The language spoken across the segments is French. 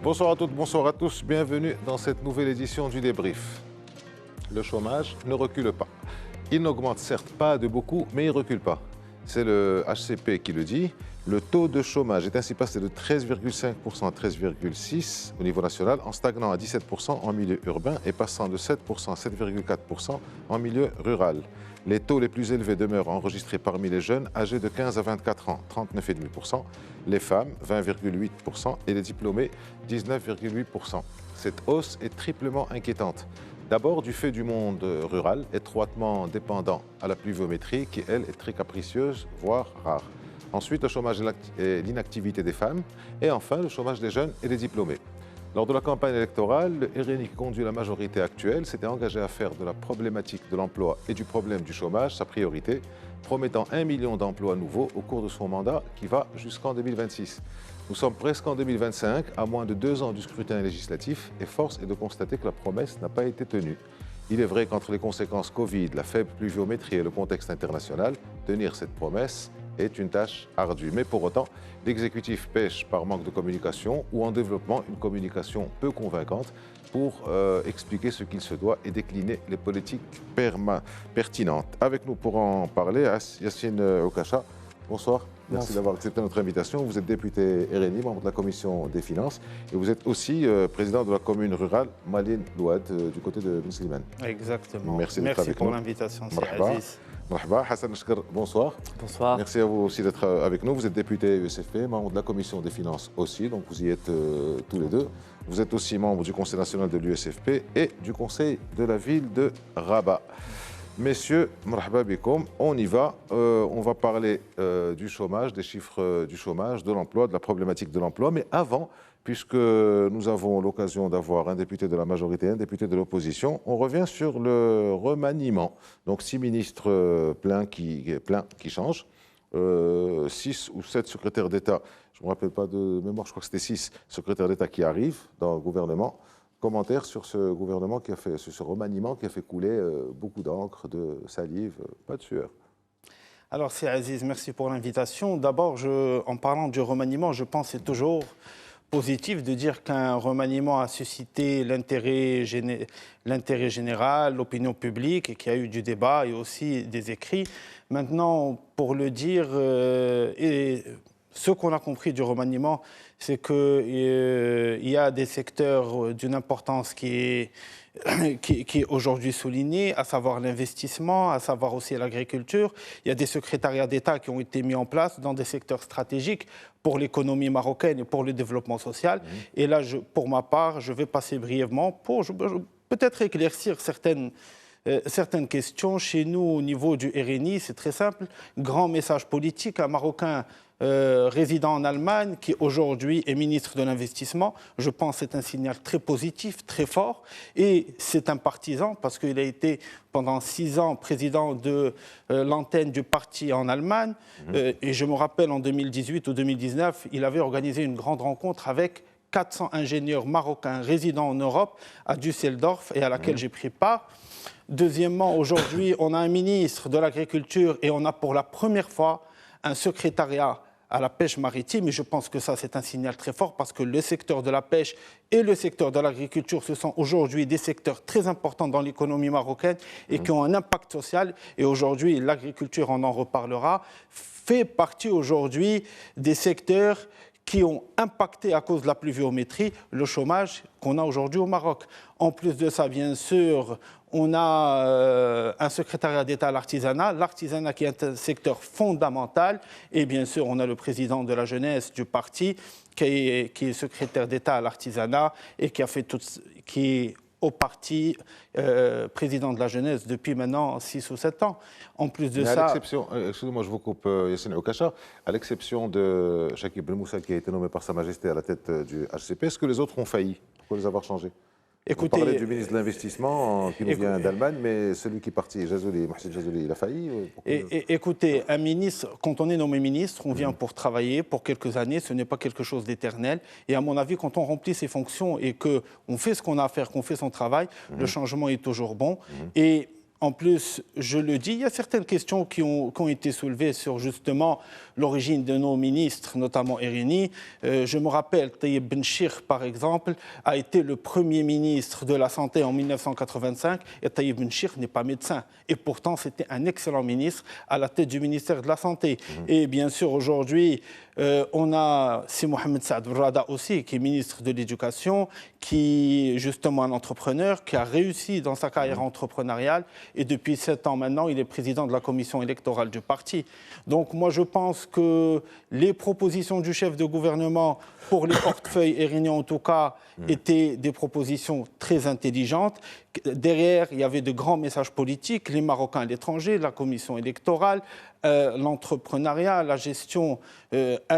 Bonsoir à toutes, bonsoir à tous. Bienvenue dans cette nouvelle édition du débrief. Le chômage ne recule pas. Il n'augmente certes pas de beaucoup, mais il ne recule pas. C'est le HCP qui le dit. Le taux de chômage est ainsi passé de 13,5% à 13,6% au niveau national, en stagnant à 17% en milieu urbain et passant de 7% à 7,4% en milieu rural. Les taux les plus élevés demeurent enregistrés parmi les jeunes âgés de 15 à 24 ans, 39,5%, les femmes, 20,8% et les diplômés, 19,8%. Cette hausse est triplement inquiétante. D'abord du fait du monde rural, étroitement dépendant à la pluviométrie, qui elle est très capricieuse, voire rare. Ensuite, le chômage et l'inactivité des femmes. Et enfin, le chômage des jeunes et des diplômés. Lors de la campagne électorale, le RNI qui conduit la majorité actuelle s'était engagé à faire de la problématique de l'emploi et du problème du chômage sa priorité, promettant 1 million d'emplois nouveaux au cours de son mandat qui va jusqu'en 2026. Nous sommes presque en 2025, à moins de 2 ans du scrutin législatif, et force est de constater que la promesse n'a pas été tenue. Il est vrai qu'entre les conséquences Covid, la faible pluviométrie et le contexte international, tenir cette promesse est une tâche ardue. Mais pour autant, l'exécutif pêche par manque de communication ou en développant une communication peu convaincante pour expliquer ce qu'il se doit et décliner les politiques pertinentes. Avec nous pour en parler, Yacine Okacha. Bonsoir. Merci d'avoir accepté notre invitation. Vous êtes député RNI, membre de la commission des finances, et vous êtes aussi président de la commune rurale Malien Louad du côté de Mslimane. Exactement. Merci pour l'invitation, c'est Aziz. Marhaba. Hassan Shkar, bonsoir. Bonsoir. Merci à vous aussi d'être avec nous. Vous êtes député USFP, membre de la commission des finances aussi, donc vous y êtes tous les deux. Vous êtes aussi membre du conseil national de l'USFP et du conseil de la ville de Rabat. Messieurs, marhaba bikoum, on y va. On va parler du chômage, des chiffres du chômage, de l'emploi, de la problématique de l'emploi. Mais avant, puisque nous avons l'occasion d'avoir un député de la majorité et un député de l'opposition, on revient sur le remaniement. Donc 6 ministres pleins qui changent, 6 ou 7 secrétaires d'État, je ne me rappelle pas de mémoire, je crois que c'était 6 secrétaires d'État qui arrivent dans le gouvernement. Commentaire sur ce gouvernement qui a fait, sur ce remaniement qui a fait couler beaucoup d'encre, de salive, pas de sueur. Alors c'est Aziz, merci pour l'invitation. D'abord, en parlant du remaniement, je pense que c'est toujours positif de dire qu'un remaniement a suscité l'intérêt général, l'opinion publique, et qu'il y a eu du débat et aussi des écrits. Maintenant, pour le dire, ce qu'on a compris du remaniement, c'est qu'il y a des secteurs d'une importance qui est aujourd'hui soulignée, à savoir l'investissement, à savoir aussi l'agriculture. Il y a des secrétariats d'État qui ont été mis en place dans des secteurs stratégiques pour l'économie marocaine et pour le développement social. Et là, pour ma part, je vais passer brièvement pour peut-être éclaircir certaines questions. Chez nous, au niveau du RNI, c'est très simple. Grand message politique, un Marocain résident en Allemagne, qui aujourd'hui est ministre de l'Investissement. Je pense que c'est un signal très positif, très fort. Et c'est un partisan parce qu'il a été pendant 6 ans président de l'antenne du parti en Allemagne. Et je me rappelle en 2018 ou 2019, il avait organisé une grande rencontre avec 400 ingénieurs marocains résidant en Europe à Düsseldorf et à laquelle j'ai pris part. Deuxièmement, aujourd'hui, on a un ministre de l'Agriculture et on a pour la première fois un secrétariat à la pêche maritime, et je pense que ça, c'est un signal très fort parce que le secteur de la pêche et le secteur de l'agriculture, ce sont aujourd'hui des secteurs très importants dans l'économie marocaine et qui ont un impact social. Et aujourd'hui, l'agriculture, on en reparlera, fait partie aujourd'hui des secteurs qui ont impacté à cause de la pluviométrie le chômage qu'on a aujourd'hui au Maroc. En plus de ça, bien sûr, on a un secrétariat d'État à l'artisanat qui est un secteur fondamental. Et bien sûr, on a le président de la jeunesse du parti qui est secrétaire d'État à l'artisanat et qui est au parti président de la jeunesse depuis maintenant 6 ou 7 ans. En plus de ça... Excusez-moi, je vous coupe, Yacine Okacha. À l'exception de Chakib Belmoussa qui a été nommé par Sa Majesté à la tête du HCP, est-ce que les autres ont failli? Pourquoi les avoir changés? Écoutez, vous parlez du ministre de l'Investissement qui nous vient d'Allemagne, mais celui qui est parti, Mohsen Jazouli, il a failli? Écoutez, un ministre, quand on est nommé ministre, on vient pour travailler pour quelques années, ce n'est pas quelque chose d'éternel. Et à mon avis, quand on remplit ses fonctions et qu'on fait ce qu'on a à faire, qu'on fait son travail, le changement est toujours bon. Et En plus, je le dis, il y a certaines questions qui ont été soulevées sur justement l'origine de nos ministres, notamment Erini. Je me rappelle, Taïeb Benchir, par exemple, a été le premier ministre de la Santé en 1985 et Taïeb Benchir n'est pas médecin. Et pourtant, c'était un excellent ministre à la tête du ministère de la Santé. Et bien sûr, aujourd'hui, on a Si Mohamed Saad Rada aussi, qui est ministre de l'Éducation, qui est justement un entrepreneur, qui a réussi dans sa carrière entrepreneuriale. Et depuis 7 ans maintenant, il est président de la commission électorale du parti. Donc moi, je pense que les propositions du chef de gouvernement pour les portefeuilles Erini, en tout cas, étaient des propositions très intelligentes. Derrière, il y avait de grands messages politiques, les Marocains à l'étranger, la commission électorale, l'entrepreneuriat, la gestion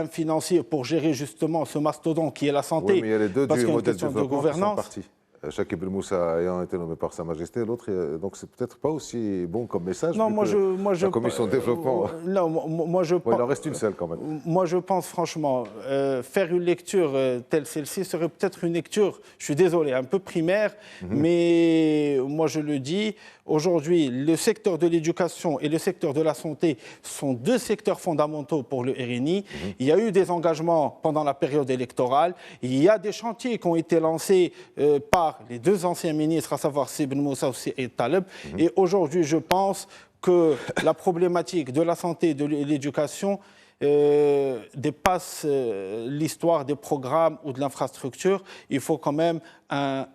financière pour gérer justement ce mastodonte qui est la santé. Oui, mais il y a les deux parce du qu'il y a une modèle question de de développement qui sont gouvernance. partis. Chakib El Moussa ayant été nommé par Sa Majesté, l'autre, donc c'est peut-être pas aussi bon comme message. Non, la commission de développement. Non, moi je pense. Il en reste une seule quand même. Moi je pense franchement, faire une lecture telle celle-ci serait peut-être une lecture, je suis désolé, un peu primaire, mais moi je le dis, aujourd'hui, le secteur de l'éducation et le secteur de la santé sont deux secteurs fondamentaux pour le RNI. Il y a eu des engagements pendant la période électorale, il y a des chantiers qui ont été lancés par les deux anciens ministres, à savoir Si Ben Moussa et Taleb. Et aujourd'hui, je pense que la problématique de la santé et de l'éducation dépasse l'histoire des programmes ou de l'infrastructure. Il faut quand même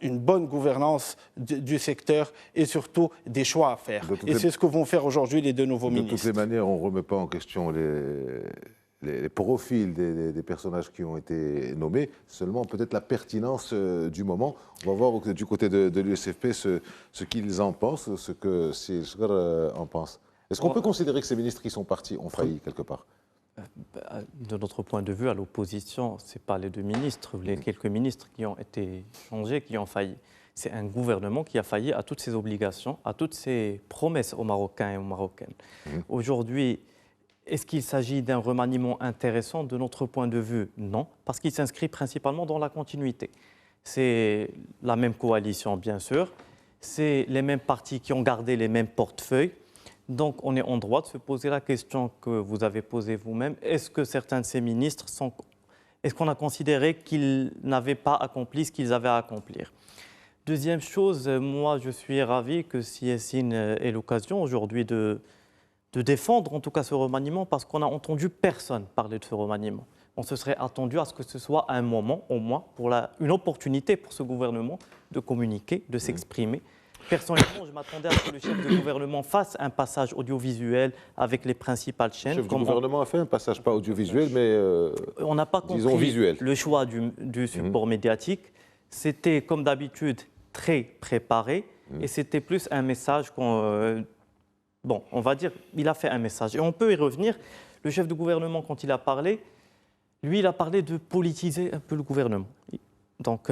une bonne gouvernance du secteur et surtout des choix à faire. Et c'est ce que vont faire aujourd'hui les deux nouveaux ministres. De toutes les manières, on ne remet pas en question les profils des personnages qui ont été nommés, seulement peut-être la pertinence du moment. On va voir du côté de l'USFP ce qu'ils en pensent, ce que Sir en pense. Est-ce qu'on peut considérer que ces ministres qui sont partis ont failli quelque part? De notre point de vue, à l'opposition, ce n'est pas les deux ministres, les quelques ministres qui ont été changés, qui ont failli. C'est un gouvernement qui a failli à toutes ses obligations, à toutes ses promesses aux Marocains et aux Marocaines. Aujourd'hui, est-ce qu'il s'agit d'un remaniement intéressant de notre point de vue? Non, parce qu'il s'inscrit principalement dans la continuité. C'est la même coalition, bien sûr, c'est les mêmes partis qui ont gardé les mêmes portefeuilles. Donc, on est en droit de se poser la question que vous avez posée vous-même. Est-ce que certains de ces ministres Est-ce qu'on a considéré qu'ils n'avaient pas accompli ce qu'ils avaient à accomplir? Deuxième chose, moi, je suis ravi que Si Yacine ait l'occasion aujourd'hui de défendre en tout cas ce remaniement, parce qu'on n'a entendu personne parler de ce remaniement. On se serait attendu à ce que ce soit un moment, au moins, une opportunité pour ce gouvernement de communiquer, de s'exprimer. Personnellement, je m'attendais à ce que le chef de gouvernement fasse un passage audiovisuel avec les principales chaînes. Le chef du gouvernement a fait un passage, pas audiovisuel, mais on n'a pas compris visuel. Le choix du support médiatique. C'était, comme d'habitude, très préparé et c'était plus un message Bon, on va dire, il a fait un message. Et on peut y revenir. Le chef de gouvernement, quand il a parlé, lui, il a parlé de politiser un peu le gouvernement. Donc,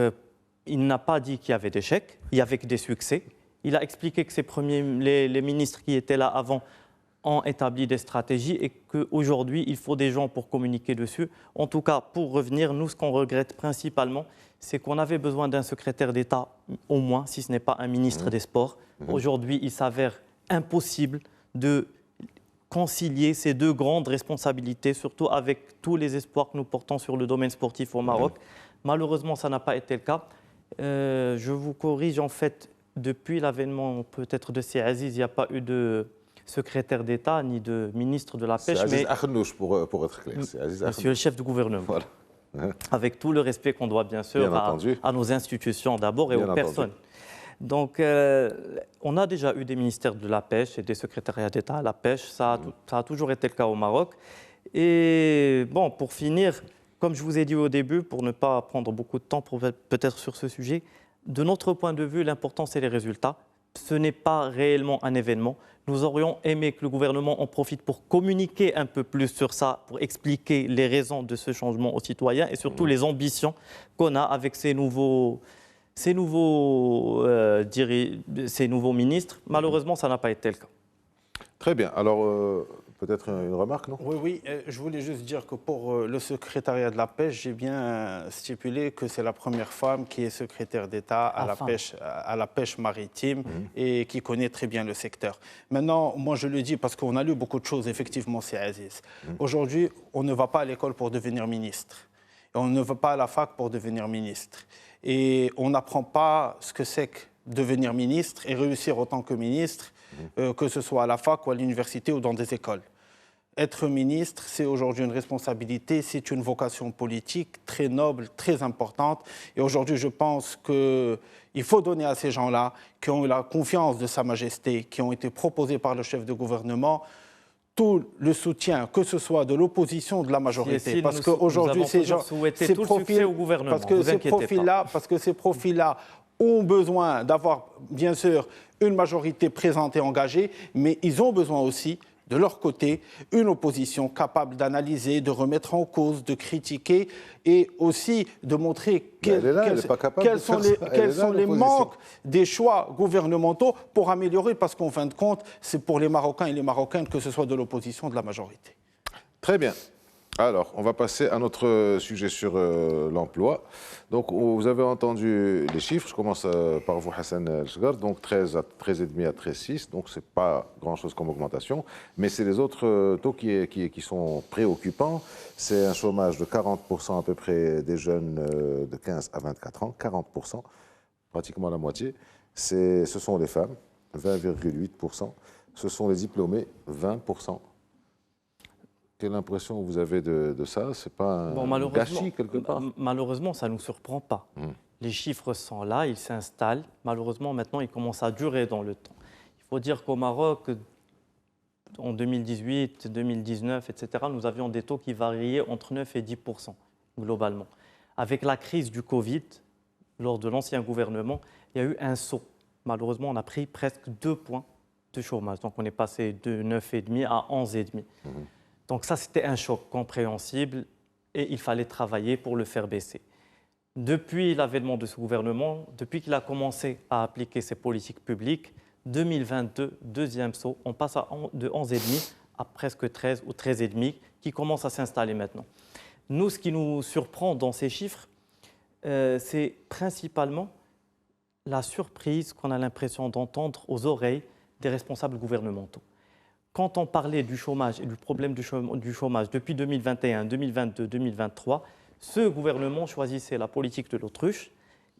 il n'a pas dit qu'il y avait des chèques, il y avait que des succès. Il a expliqué que les ministres qui étaient là avant ont établi des stratégies et qu'aujourd'hui, il faut des gens pour communiquer dessus. En tout cas, pour revenir, nous, ce qu'on regrette principalement, c'est qu'on avait besoin d'un secrétaire d'État, au moins, si ce n'est pas un ministre des Sports. Aujourd'hui, il s'avère impossible de concilier ces deux grandes responsabilités, surtout avec tous les espoirs que nous portons sur le domaine sportif au Maroc. Malheureusement, ça n'a pas été le cas. Je vous corrige, en fait, depuis l'avènement peut-être de Si Aziz, il n'y a pas eu de secrétaire d'État ni de ministre de la Pêche. C'est Aziz Akhnouch, pour être clair. Monsieur le chef du gouvernement. Voilà. Avec tout le respect qu'on doit bien sûr à nos institutions d'abord et aux personnes. Donc, on a déjà eu des ministères de la Pêche et des secrétariats d'État à la pêche. Ça a toujours été le cas au Maroc. Et bon, pour finir, comme je vous ai dit au début, pour ne pas prendre beaucoup de temps peut-être sur ce sujet, de notre point de vue, l'important, c'est les résultats. Ce n'est pas réellement un événement. Nous aurions aimé que le gouvernement en profite pour communiquer un peu plus sur ça, pour expliquer les raisons de ce changement aux citoyens et surtout les ambitions qu'on a avec ces nouveaux ministres. Malheureusement, ça n'a pas été le cas. Très bien. Alors, peut-être une remarque, non? Oui, je voulais juste dire que pour le secrétariat de la pêche, j'ai bien stipulé que c'est la première femme qui est secrétaire d'État à la pêche maritime et qui connaît très bien le secteur. Maintenant, moi je le dis parce qu'on a lu beaucoup de choses, effectivement, c'est Aziz. Aujourd'hui, on ne va pas à l'école pour devenir ministre. Et on ne va pas à la fac pour devenir ministre. Et on n'apprend pas ce que c'est que devenir ministre et réussir autant que ministre, que ce soit à la fac ou à l'université ou dans des écoles. Être ministre, c'est aujourd'hui une responsabilité, c'est une vocation politique très noble, très importante. Et aujourd'hui, je pense qu'il faut donner à ces gens-là, qui ont eu la confiance de Sa Majesté, qui ont été proposés par le chef de gouvernement, tout le soutien, que ce soit de l'opposition ou de la majorité. Parce qu'aujourd'hui, ces profils-là ont besoin d'avoir, bien sûr, une majorité présente et engagée, mais ils ont besoin aussi, de leur côté, une opposition capable d'analyser, de remettre en cause, de critiquer et aussi de montrer quels sont les manques des choix gouvernementaux pour améliorer, parce qu'en fin de compte, c'est pour les Marocains et les Marocaines, que ce soit de l'opposition ou de la majorité. Très bien. Alors, on va passer à notre sujet sur l'emploi. Donc, vous avez entendu les chiffres. Je commence par vous, Hassan El-Chgar. Donc, 13,5 à 13,6. Donc, ce n'est pas grand-chose comme augmentation. Mais c'est les autres taux qui sont préoccupants. C'est un chômage de 40% à peu près des jeunes de 15 à 24 ans. 40%, pratiquement la moitié. Ce sont les femmes, 20,8%. Ce sont les diplômés, 20%. Quelle impression vous avez de ça? C'est pas un gâchis quelque part? Malheureusement, ça ne nous surprend pas. Les chiffres sont là, ils s'installent. Malheureusement, maintenant, ils commencent à durer dans le temps. Il faut dire qu'au Maroc, en 2018, 2019, etc., nous avions des taux qui variaient entre 9 et 10% globalement. Avec la crise du Covid, lors de l'ancien gouvernement, il y a eu un saut. Malheureusement, on a pris presque 2 points de chômage. Donc, on est passé de 9,5 à 11,5. Donc ça, c'était un choc compréhensible et il fallait travailler pour le faire baisser. Depuis l'avènement de ce gouvernement, depuis qu'il a commencé à appliquer ses politiques publiques, 2022, deuxième saut, on passe de 11,5 à presque 13 ou 13,5 qui commence à s'installer maintenant. Nous, ce qui nous surprend dans ces chiffres, c'est principalement la surprise qu'on a l'impression d'entendre aux oreilles des responsables gouvernementaux. Quand on parlait du chômage et du problème du chômage depuis 2021, 2022, 2023, ce gouvernement choisissait la politique de l'autruche.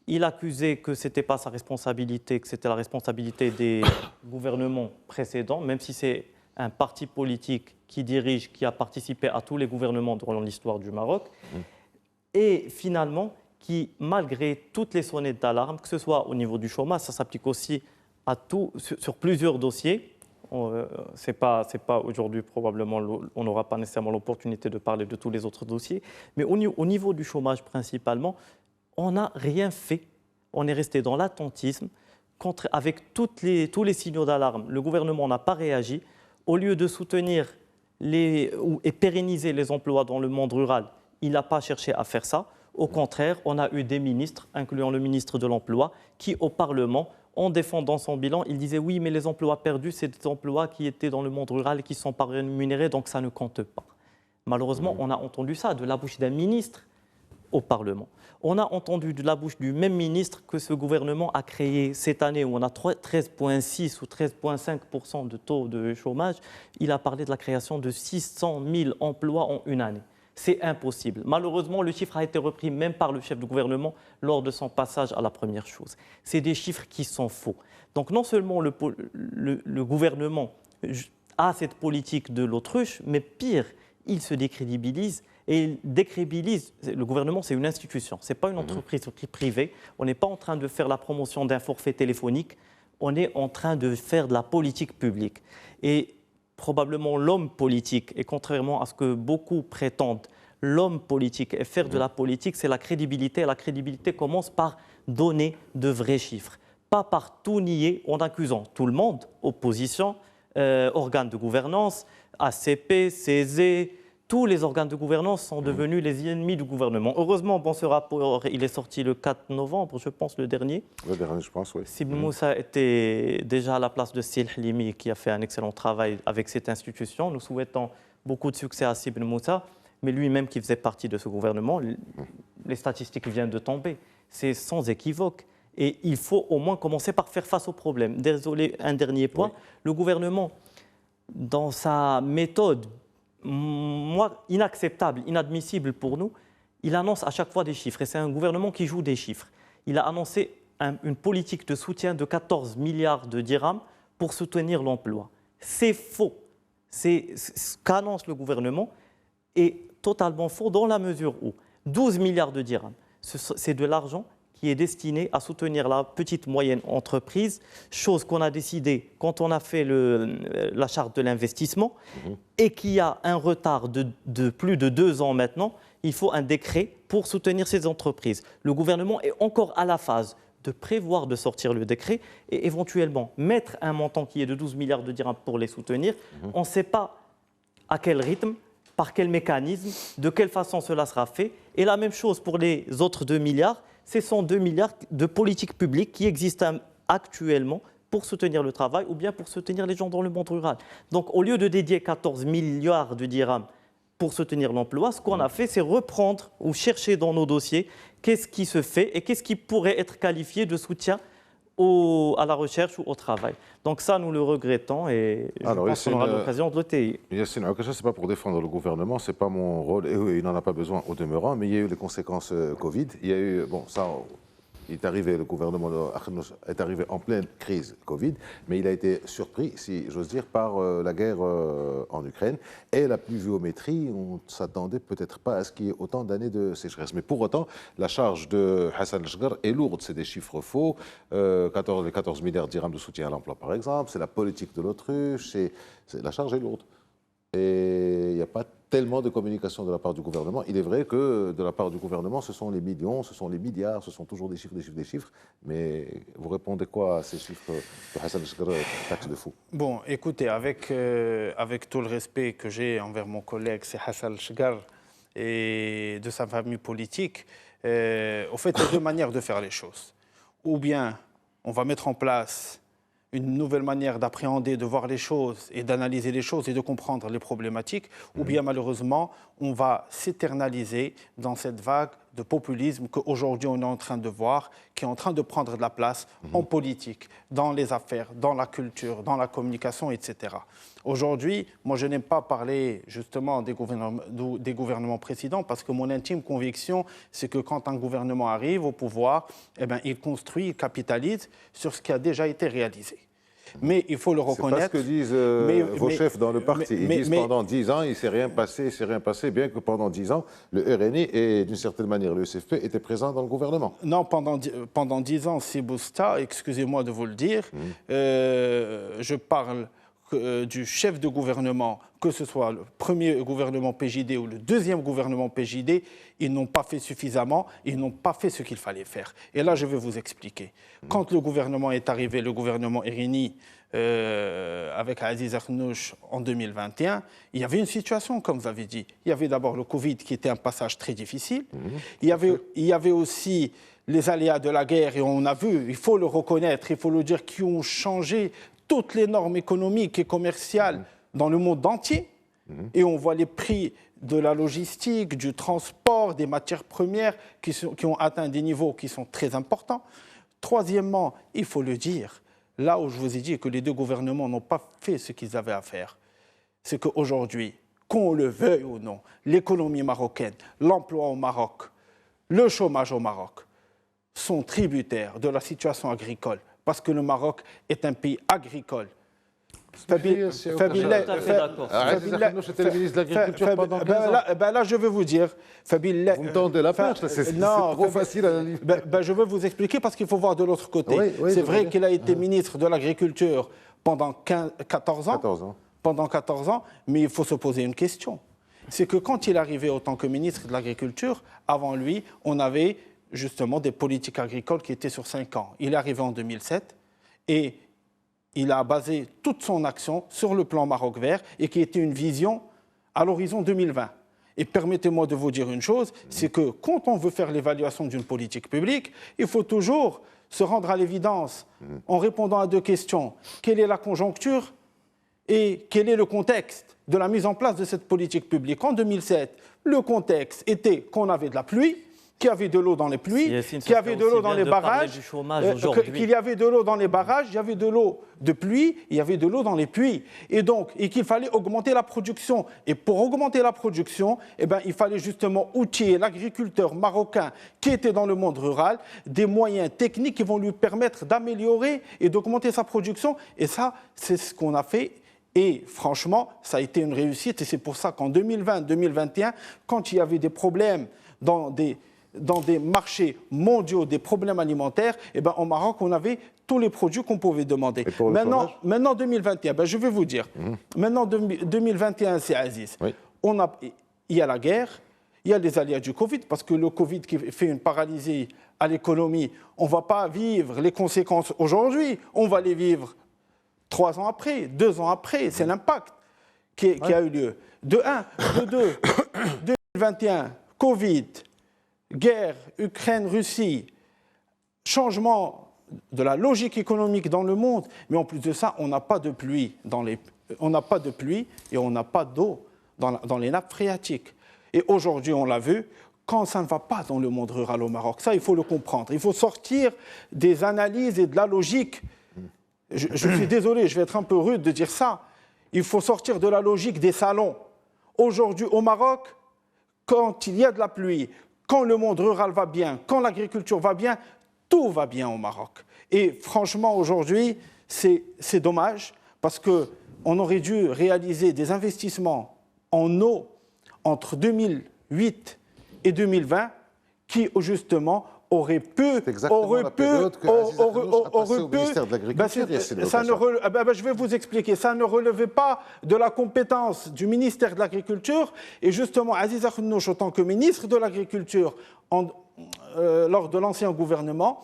Il accusait que ce n'était pas sa responsabilité, que c'était la responsabilité des gouvernements précédents, même si c'est un parti politique qui dirige, qui a participé à tous les gouvernements durant l'histoire du Maroc. Et finalement, qui, malgré toutes les sonnettes d'alarme, que ce soit au niveau du chômage, ça s'applique aussi à sur plusieurs dossiers. C'est pas aujourd'hui, probablement, on n'aura pas nécessairement l'opportunité de parler de tous les autres dossiers. Mais au niveau du chômage, principalement, on n'a rien fait. On est resté dans l'attentisme. Avec tous les signaux d'alarme, le gouvernement n'a pas réagi. Au lieu de soutenir et pérenniser les emplois dans le monde rural, il n'a pas cherché à faire ça. Au contraire, on a eu des ministres, incluant le ministre de l'Emploi, qui, au Parlement, en défendant son bilan, il disait oui, mais les emplois perdus, c'est des emplois qui étaient dans le monde rural et qui ne sont pas rémunérés, donc ça ne compte pas. Malheureusement, on a entendu ça de la bouche d'un ministre au Parlement. On a entendu de la bouche du même ministre que ce gouvernement a créé cette année où on a 13,6 ou 13,5% de taux de chômage. Il a parlé de la création de 600 000 emplois en une année. C'est impossible. Malheureusement, le chiffre a été repris même par le chef du gouvernement lors de son passage à la première chose. C'est des chiffres qui sont faux. Donc non seulement le gouvernement a cette politique de l'autruche, mais pire, il se décrédibilise. Et il décrédibilise. Le gouvernement, c'est une institution, ce n'est pas une entreprise privée. On n'est pas en train de faire la promotion d'un forfait téléphonique, on est en train de faire de la politique publique. Et probablement l'homme politique, et contrairement à ce que beaucoup prétendent, l'homme politique et faire de la politique, c'est la crédibilité. Et la crédibilité commence par donner de vrais chiffres, pas par tout nier en accusant tout le monde, opposition, organes de gouvernance, ACP, CESE, tous les organes de gouvernance sont devenus les ennemis du gouvernement. Heureusement, bon, ce rapport, il est sorti le 4 novembre, je pense, le dernier. Le dernier, je pense, oui. Sibn Moussa était déjà à la place de Sil Halimi, qui a fait un excellent travail avec cette institution. Nous souhaitons beaucoup de succès à Sibn Moussa, mais lui-même qui faisait partie de ce gouvernement, les statistiques viennent de tomber. C'est sans équivoque. Et il faut au moins commencer par faire face aux problèmes. Désolé, un dernier point. Oui. Le gouvernement, dans sa méthode, inacceptable, inadmissible pour nous, il annonce à chaque fois des chiffres. Et c'est un gouvernement qui joue des chiffres. Il a annoncé une politique de soutien de 14 milliards de dirhams pour soutenir l'emploi. C'est faux. Ce qu'annonce le gouvernement est totalement faux dans la mesure où 12 milliards de dirhams, c'est de l'argent qui est destiné à soutenir la petite moyenne entreprise, chose qu'on a décidé quand on a fait la charte de l'investissement et qui a un retard de plus de 2 ans maintenant. Il faut un décret pour soutenir ces entreprises. Le gouvernement est encore à la phase de prévoir de sortir le décret et éventuellement mettre un montant qui est de 12 milliards de dirhams pour les soutenir. On ne sait pas à quel rythme, par quel mécanisme, de quelle façon cela sera fait. Et la même chose pour les autres 2 milliards. Ce sont 2 milliards de politiques publiques qui existent actuellement pour soutenir le travail ou bien pour soutenir les gens dans le monde rural. Donc, au lieu de dédier 14 milliards de dirhams pour soutenir l'emploi, ce qu'on a fait, c'est reprendre ou chercher dans nos dossiers qu'est-ce qui se fait et qu'est-ce qui pourrait être qualifié de soutien à la recherche ou au travail. Donc ça, nous le regrettons et je pense qu'on aura l'occasion de le tailler. Yassine Aoukacha, ce n'est pas pour défendre le gouvernement, ce n'est pas mon rôle, et il n'en a pas besoin au demeurant, mais il y a eu les conséquences Covid. Il y a eu, bon, ça, il est arrivé, le gouvernement est arrivé en pleine crise Covid, mais il a été surpris, si j'ose dire, par la guerre en Ukraine et la pluviométrie. On ne s'attendait peut-être pas à ce qu'il y ait autant d'années de sécheresse. Mais pour autant, la charge de Hassan Shgar est lourde. C'est des chiffres faux. 14 milliards de dirhams de soutien à l'emploi, par exemple. C'est la politique de l'autruche. La charge est lourde. Et il n'y a pas tellement de communication de la part du gouvernement. Il est vrai que de la part du gouvernement, ce sont les millions, ce sont les milliards, ce sont toujours des chiffres, des chiffres, des chiffres. Mais vous répondez quoi à ces chiffres de Hassan Shgar, taxe de fou? Bon, écoutez, avec tout le respect que j'ai envers mon collègue, c'est Hassan Shgar, et de sa famille politique, au fait, il y a 2 manières de faire les choses. Ou bien on va mettre en place une nouvelle manière d'appréhender, de voir les choses et d'analyser les choses et de comprendre les problématiques, ou bien malheureusement, on va s'éternaliser dans cette vague de populisme qu'aujourd'hui on est en train de voir, qui est en train de prendre de la place en politique, dans les affaires, dans la culture, dans la communication, etc. Aujourd'hui, moi je n'aime pas parler justement des gouvernements précédents parce que mon intime conviction, c'est que quand un gouvernement arrive au pouvoir, eh bien, il construit, il capitalise sur ce qui a déjà été réalisé. Mais il faut le reconnaître. C'est pas ce que disent vos chefs dans le parti. Ils disent pendant 10 ans, il ne s'est rien passé, bien que pendant 10 ans, le RNI et d'une certaine manière le SFP étaient présents dans le gouvernement. Non, pendant 10 ans, Sibousta, excusez-moi de vous le dire, je parle du chef de gouvernement, que ce soit le premier gouvernement PJD ou le deuxième gouvernement PJD, ils n'ont pas fait suffisamment, ils n'ont pas fait ce qu'il fallait faire. Et là, je vais vous expliquer. Quand le gouvernement est arrivé, le gouvernement RNI, avec Aziz Akhnouch en 2021, il y avait une situation, comme vous avez dit. Il y avait d'abord le Covid qui était un passage très difficile. Il y avait aussi les aléas de la guerre, et on a vu, il faut le reconnaître, il faut le dire, qui ont changé toutes les normes économiques et commerciales dans le monde entier. Et on voit les prix de la logistique, du transport, des matières premières qui ont atteint des niveaux qui sont très importants. Troisièmement, il faut le dire, là où je vous ai dit que les 2 gouvernements n'ont pas fait ce qu'ils avaient à faire, c'est qu'aujourd'hui, qu'on le veuille ou non, l'économie marocaine, l'emploi au Maroc, le chômage au Maroc sont tributaires de la situation agricole. Parce que le Maroc est un pays agricole. C'était le ministre de l'Agriculture pendant 15 ans. Là, je veux vous dire... Vous me tendez la perche, c'est trop facile à la livre. Je veux vous expliquer parce qu'il faut voir de l'autre côté. C'est vrai qu'il a été ministre de l'Agriculture pendant 14 ans. Pendant 14 ans, mais il faut se poser une question. C'est que quand il est arrivé en tant que ministre de l'Agriculture, avant lui, on avait justement des politiques agricoles qui étaient sur 5 ans. Il est arrivé en 2007 et il a basé toute son action sur le plan Maroc vert et qui était une vision à l'horizon 2020. Et permettez-moi de vous dire une chose, c'est que quand on veut faire l'évaluation d'une politique publique, il faut toujours se rendre à l'évidence en répondant à 2 questions. Quelle est la conjoncture et quel est le contexte de la mise en place de cette politique publique? En 2007, le contexte était qu'on avait de la pluie, qu'il y avait de l'eau dans les pluies, qu'il y avait de l'eau dans les barrages, qu'il y avait de l'eau dans les barrages, il y avait de l'eau de pluie, il y avait de l'eau dans les puits. Et qu'il fallait augmenter la production. Et pour augmenter la production, il fallait justement outiller l'agriculteur marocain qui était dans le monde rural des moyens techniques qui vont lui permettre d'améliorer et d'augmenter sa production. Et ça, c'est ce qu'on a fait. Et franchement, ça a été une réussite. Et c'est pour ça qu'en 2020-2021, quand il y avait des problèmes dans des marchés mondiaux, des problèmes alimentaires, au Maroc, on avait tous les produits qu'on pouvait demander. Maintenant 2021, je vais vous dire. Maintenant 2021, c'est Aziz. Oui. Il y a la guerre, il y a les aléas du Covid, parce que le Covid qui fait une paralysie à l'économie, on ne va pas vivre les conséquences aujourd'hui, on va les vivre 3 ans après, 2 ans après. C'est l'impact qui a eu lieu. De 1, de 2, 2021, Covid, guerre, Ukraine, Russie, changement de la logique économique dans le monde, mais en plus de ça, on n'a pas de pluie on n'a pas de pluie et on n'a pas d'eau dans les nappes phréatiques. Et aujourd'hui, on l'a vu, quand ça ne va pas dans le monde rural au Maroc, ça, il faut le comprendre. Il faut sortir des analyses et de la logique. Je suis désolé, je vais être un peu rude de dire ça. Il faut sortir de la logique des salons. Aujourd'hui, au Maroc, quand il y a de la pluie, quand le monde rural va bien, quand l'agriculture va bien, tout va bien au Maroc. Et franchement, aujourd'hui, c'est dommage parce qu'on aurait dû réaliser des investissements en eau entre 2008 et 2020 qui, justement, aurait pu... Je vais vous expliquer. Ça ne relevait pas de la compétence du ministère de l'Agriculture. Et justement, Aziz Akhannouch, en tant que ministre de l'Agriculture, lors de l'ancien gouvernement,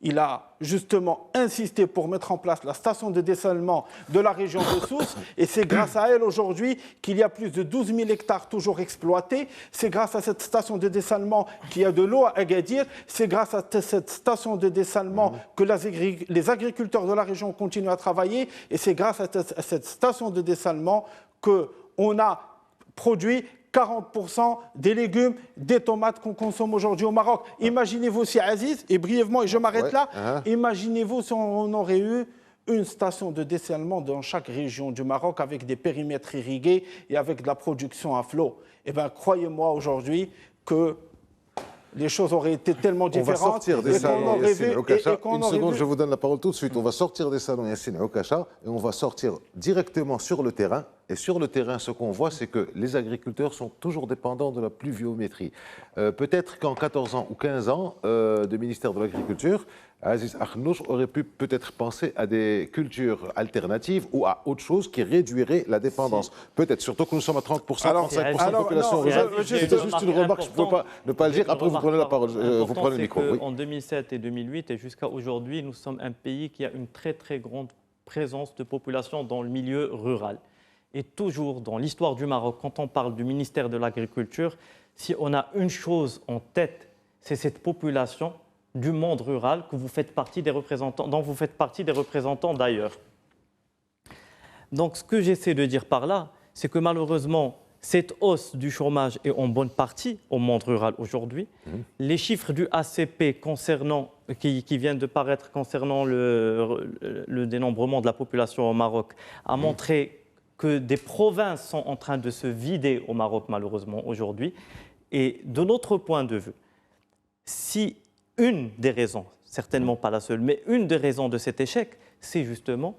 il a justement insisté pour mettre en place la station de dessalement de la région de Sousse. Et c'est grâce à elle aujourd'hui qu'il y a plus de 12 000 hectares toujours exploités. C'est grâce à cette station de dessalement qu'il y a de l'eau à Agadir. C'est grâce à cette station de dessalement que les agriculteurs de la région continuent à travailler. Et c'est grâce à cette station de dessalement qu'on a produit 40% des légumes, des tomates qu'on consomme aujourd'hui au Maroc. Imaginez-vous si Aziz, et brièvement, et je m'arrête là, imaginez-vous si on aurait eu une station de dessalement dans chaque région du Maroc avec des périmètres irrigués et avec de la production à flot. Eh bien, croyez-moi aujourd'hui que les choses auraient été tellement différentes. On va sortir des salons Yassine Oukacha. Une seconde, je vous donne la parole tout de suite. On va sortir des salons Yassine Oukacha et on va sortir directement sur le terrain. Et sur le terrain, ce qu'on voit, c'est que les agriculteurs sont toujours dépendants de la pluviométrie. Peut-être qu'en 14 ans ou 15 ans de ministère de l'Agriculture, Aziz Akhannouch aurait pu peut-être penser à des cultures alternatives ou à autre chose qui réduirait la dépendance. Peut-être, surtout que nous sommes à 30%, 35% de population rurale. C'était juste une remarque, je ne peux pas ne pas le dire. Après, vous prenez la parole, vous prenez le micro. Oui. En 2007 et 2008 et jusqu'à aujourd'hui, nous sommes un pays qui a une très très grande présence de population dans le milieu rural. Et toujours dans l'histoire du Maroc, quand on parle du ministère de l'Agriculture, si on a une chose en tête, c'est cette population du monde rural que vous faites partie des représentants, dont vous faites partie des représentants d'ailleurs. Donc ce que j'essaie de dire par là, c'est que malheureusement, cette hausse du chômage est en bonne partie au monde rural aujourd'hui. Les chiffres du ACP qui viennent de paraître concernant le dénombrement de la population au Maroc a montré que des provinces sont en train de se vider au Maroc, malheureusement, aujourd'hui. Et de notre point de vue, si une des raisons, certainement pas la seule, mais une des raisons de cet échec, c'est justement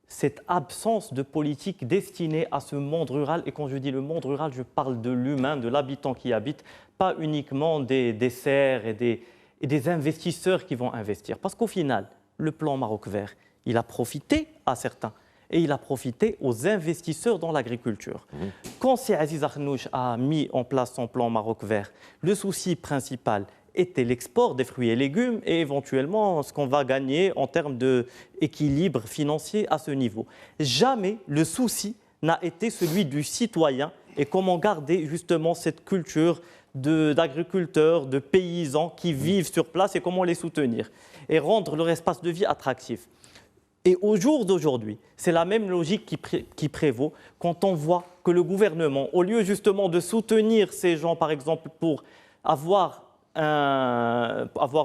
cette absence de politique destinée à ce monde rural. Et quand je dis le monde rural, je parle de l'humain, de l'habitant qui habite, pas uniquement des serres et des investisseurs qui vont investir. Parce qu'au final, le plan Maroc vert, il a profité à certains. Et il a profité aux investisseurs dans l'agriculture. Quand Aziz Akhannouch a mis en place son plan Maroc vert, le souci principal était l'export des fruits et légumes et éventuellement ce qu'on va gagner en termes d'équilibre financier à ce niveau. Jamais le souci n'a été celui du citoyen et comment garder justement cette culture d'agriculteurs, de paysans qui vivent sur place et comment les soutenir et rendre leur espace de vie attractif. Et au jour d'aujourd'hui, c'est la même logique qui prévaut quand on voit que le gouvernement, au lieu justement de soutenir ces gens, par exemple, pour avoir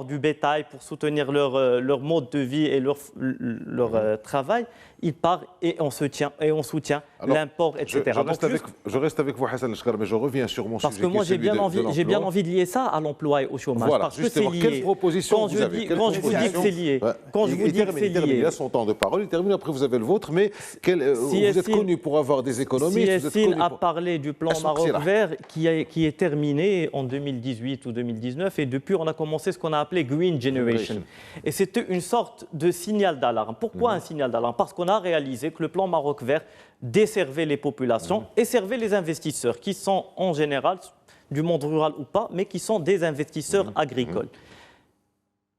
du bétail, pour soutenir leur mode de vie et leur travail, il part et on soutient l'import, etc. Je reste avec vous, Hassan Chkar, mais je reviens sur mon sujet. Parce que moi, j'ai bien envie de lier ça à l'emploi et au chômage. Voilà, parce que c'est lié. Quelle proposition vous avez? Quand je vous dis que c'est lié, il a son temps de parole, il termine, après vous avez le vôtre, mais vous êtes connu pour avoir des économistes. Si Yassine a parlé du plan Maroc vert qui est terminé en 2018 ou 2019, et depuis, on a commencé ce qu'on a appelé Green Generation. Et c'était une sorte de signal d'alarme. Pourquoi un signal d'alarme? Parce qu'on a réalisé que le plan Maroc vert desservait les populations et servait les investisseurs, qui sont en général du monde rural ou pas, mais qui sont des investisseurs agricoles.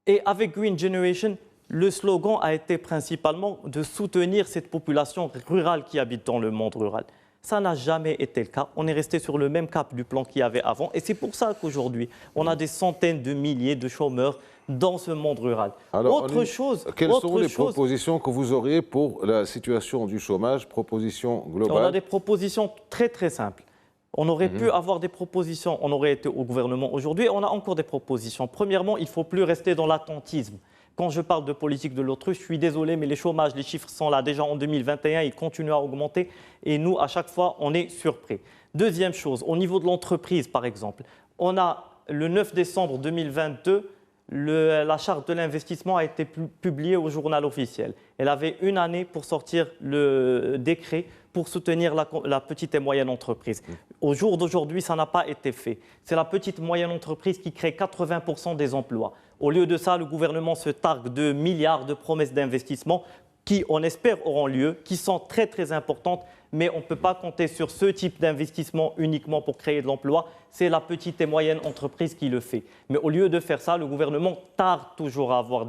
Et avec Green Generation, le slogan a été principalement de soutenir cette population rurale qui habite dans le monde rural. Ça n'a jamais été le cas. On est resté sur le même cap du plan qu'il y avait avant. Et c'est pour ça qu'aujourd'hui, on a des centaines de milliers de chômeurs dans ce monde rural. Alors, quelles sont les propositions que vous auriez pour la situation du chômage, propositions globales? On a des propositions très très simples. On aurait pu avoir des propositions, on aurait été au gouvernement aujourd'hui, on a encore des propositions. Premièrement, il ne faut plus rester dans l'attentisme. Quand je parle de politique de l'autruche, je suis désolé, mais les chômages, les chiffres sont là. Déjà en 2021, ils continuent à augmenter et nous, à chaque fois, on est surpris. Deuxième chose, au niveau de l'entreprise, par exemple, on a le 9 décembre 2022, la charte de l'investissement a été publiée au journal officiel. Elle avait une année pour sortir le décret pour soutenir la petite et moyenne entreprise. Au jour d'aujourd'hui, ça n'a pas été fait. C'est la petite et moyenne entreprise qui crée 80% des emplois. Au lieu de ça, le gouvernement se targue de milliards de promesses d'investissement qui, on espère, auront lieu, qui sont très très importantes, mais on ne peut pas compter sur ce type d'investissement uniquement pour créer de l'emploi. C'est la petite et moyenne entreprise qui le fait. Mais au lieu de faire ça, le gouvernement tarde toujours à avoir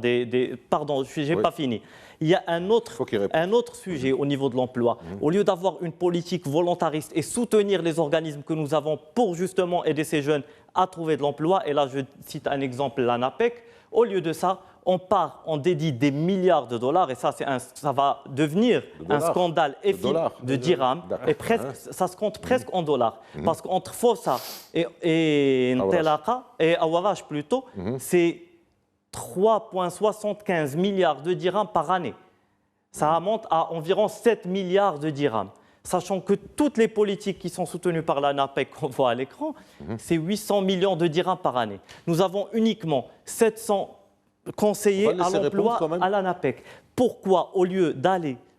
Pardon, je n'ai pas fini. Il y a un autre sujet au niveau de l'emploi. Au lieu d'avoir une politique volontariste et soutenir les organismes que nous avons pour justement aider ces jeunes à trouver de l'emploi, et là je cite un exemple, l'ANAPEC, au lieu de ça, on dédie des milliards de dollars, et ça va devenir un scandale de dirhams, et ça se compte presque en dollars. Parce qu'entre Fossa et Ntelaka, et Awarash plutôt, c'est 3,75 milliards de dirhams par année. Ça remonte à environ 7 milliards de dirhams. Sachant que toutes les politiques qui sont soutenues par l'ANAPEC qu'on voit à l'écran, c'est 800 millions de dirhams par année. Nous avons uniquement 700 conseillers à l'emploi à l'ANAPEC. Pourquoi, au lieu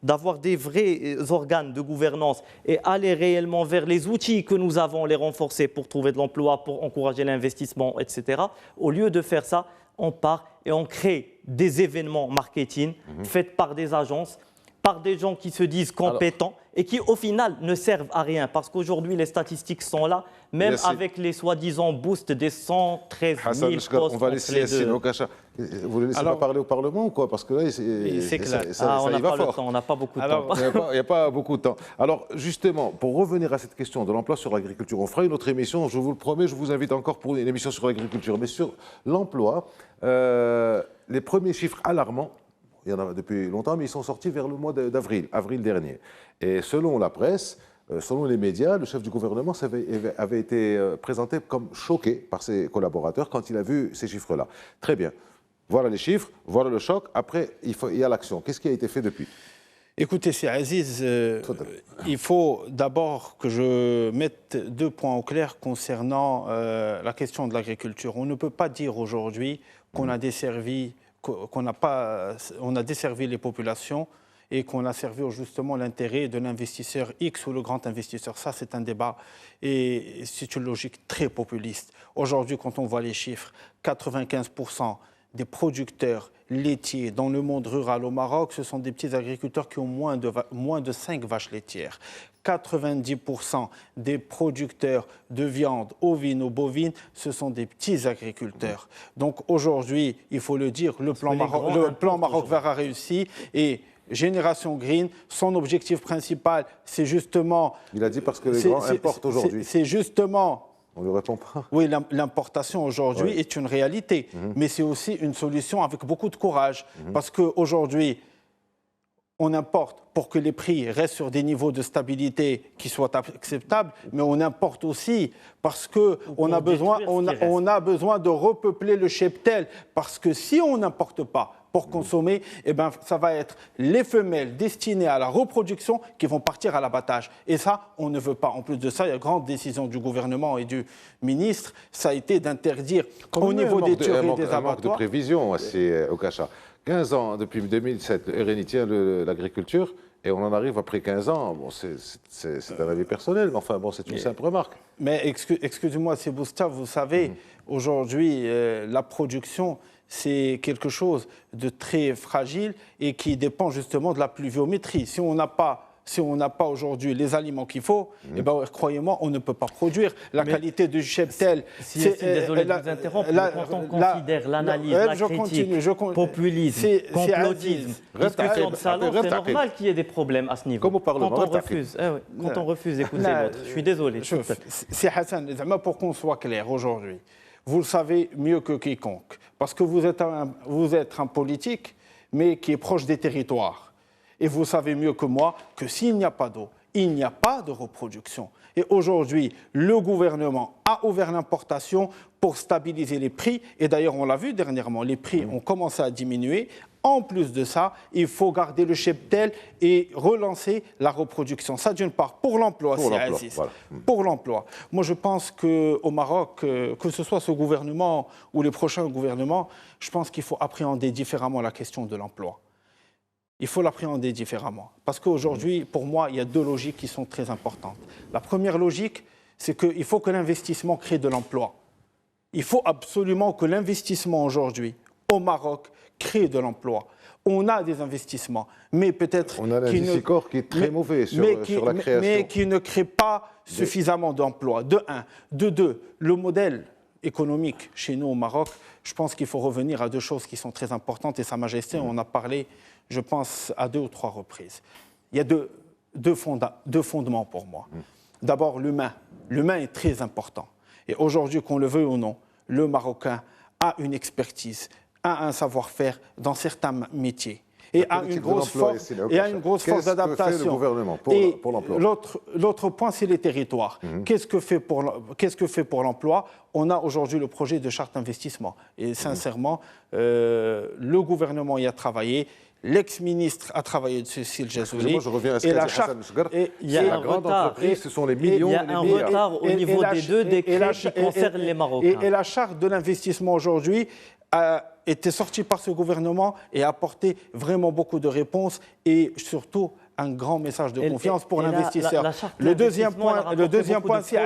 d'avoir des vrais organes de gouvernance et aller réellement vers les outils que nous avons, les renforcer pour trouver de l'emploi, pour encourager l'investissement, etc., au lieu de faire ça, on part et on crée des événements marketing faits par des agences, par des gens qui se disent compétents et qui, au final, ne servent à rien. Parce qu'aujourd'hui, les statistiques sont là, même avec les soi-disant boosts des 113 000 postes. On va laisser Yassine Okacha. Vous ne laissez pas parler au Parlement ou quoi? Parce que là, c'est clair. On n'a pas le temps, on n'a pas beaucoup de temps. Il n'y a pas beaucoup de temps. Alors, justement, pour revenir à cette question de l'emploi sur l'agriculture, on fera une autre émission, je vous le promets, je vous invite encore pour une émission sur l'agriculture. Mais sur l'emploi, les premiers chiffres alarmants, il y en a depuis longtemps, mais ils sont sortis vers le mois d'avril, avril dernier. Et selon la presse, selon les médias, le chef du gouvernement avait été présenté comme choqué par ses collaborateurs quand il a vu ces chiffres-là. Très bien. Voilà les chiffres, voilà le choc. Après, il y a l'action. Qu'est-ce qui a été fait depuis? Écoutez, c'est Aziz, il faut d'abord que je mette 2 points au clair concernant la question de l'agriculture. On ne peut pas dire aujourd'hui qu'on a desservi les populations et qu'on a servi justement l'intérêt de l'investisseur X ou le grand investisseur. Ça, c'est un débat et c'est une logique très populiste. Aujourd'hui, quand on voit les chiffres, 95% des producteurs laitiers dans le monde rural au Maroc, ce sont des petits agriculteurs qui ont moins de 5 vaches laitières. 90% des producteurs de viande ovine ou bovine, ce sont des petits agriculteurs. Donc aujourd'hui, il faut le dire, le plan Maroc vert a réussi et Génération Green, son objectif principal, c'est justement... Il a dit parce que les grands importent aujourd'hui. C'est justement... On ne lui répond pas. Oui, l'importation aujourd'hui est une réalité, mais c'est aussi une solution avec beaucoup de courage, parce qu'aujourd'hui, on importe pour que les prix restent sur des niveaux de stabilité qui soient acceptables, mais on importe aussi parce qu'on a besoin de repeupler le cheptel, parce que si on n'importe pas pour consommer, eh ben, ça va être les femelles destinées à la reproduction qui vont partir à l'abattage. Et ça, on ne veut pas. En plus de ça, il y a une grande décision du gouvernement et du ministre, ça a été d'interdire au niveau des tueries des abattoirs. Un manque de prévision assez au Cacha. 15 ans, depuis 2007, le RNI tient l'agriculture et on en arrive après 15 ans. Bon, c'est un avis personnel, mais enfin, bon, c'est une simple remarque. Mais excusez-moi, Sebousta, vous savez, aujourd'hui, la production, c'est quelque chose de très fragile et qui dépend justement de la pluviométrie. Si on n'a pas aujourd'hui les aliments qu'il faut, eh ben, croyez-moi, on ne peut pas produire. La qualité du cheptel... Désolé de vous interrompre, quand on considère l'analyse, la critique, populisme, complotisme, discussion de salon, c'est normal qu'il y ait des problèmes à ce niveau. Comme au Parlement. Quand on refuse d'écouter l'autre. Je suis désolé. C'est Hassan, pour qu'on soit clair aujourd'hui. Vous le savez mieux que quiconque, parce que vous êtes un politique, mais qui est proche des territoires. Et vous savez mieux que moi que s'il n'y a pas d'eau, il n'y a pas de reproduction. Et aujourd'hui, le gouvernement a ouvert l'importation pour stabiliser les prix. Et d'ailleurs, on l'a vu dernièrement, les prix ont commencé à diminuer. En plus de ça, il faut garder le cheptel et relancer la reproduction. Ça, d'une part, pour l'emploi, c'est Aziz. Voilà. Pour l'emploi. Moi, je pense qu'au Maroc, que ce soit ce gouvernement ou les prochains gouvernements, je pense qu'il faut appréhender différemment la question de l'emploi. Il faut l'appréhender différemment. Parce qu'aujourd'hui, pour moi, il y a deux logiques qui sont très importantes. La première logique, c'est qu'il faut que l'investissement crée de l'emploi. Il faut absolument que l'investissement aujourd'hui, au Maroc, crée de l'emploi. On a des investissements, mais peut-être... On a l'indice corps qui est très mauvais sur la création. Mais qui ne crée pas suffisamment d'emplois, de un. De deux, le modèle économique chez nous au Maroc, je pense qu'il faut revenir à deux choses qui sont très importantes, et Sa Majesté en a parlé, je pense, à 2 ou 3 reprises. Il y a deux fondements pour moi. D'abord, l'humain. L'humain est très important. Et aujourd'hui, qu'on le veuille ou non, le Marocain a une expertise, a un savoir-faire dans certains métiers et a une grosse force d'adaptation. Qu'est-ce que fait le gouvernement pour l'emploi? L'autre point, c'est les territoires. Qu'est-ce que fait pour l'emploi? On a aujourd'hui le projet de charte d'investissement. Et sincèrement, le gouvernement y a travaillé. L'ex-ministre a travaillé dessus, Cécile Jazouli. Moi, je reviens à ce qu'a dit Hassan Mesgar. Il y a un grande retard. entreprise, ce sont les millions et les milliards. Il y a un retard au niveau des deux décrets qui concernent les Marocains. Et la charte de l'investissement aujourd'hui a été sortie par ce gouvernement et a apporté vraiment beaucoup de réponses et surtout un grand message de confiance pour l'investisseur. Le deuxième point, c'est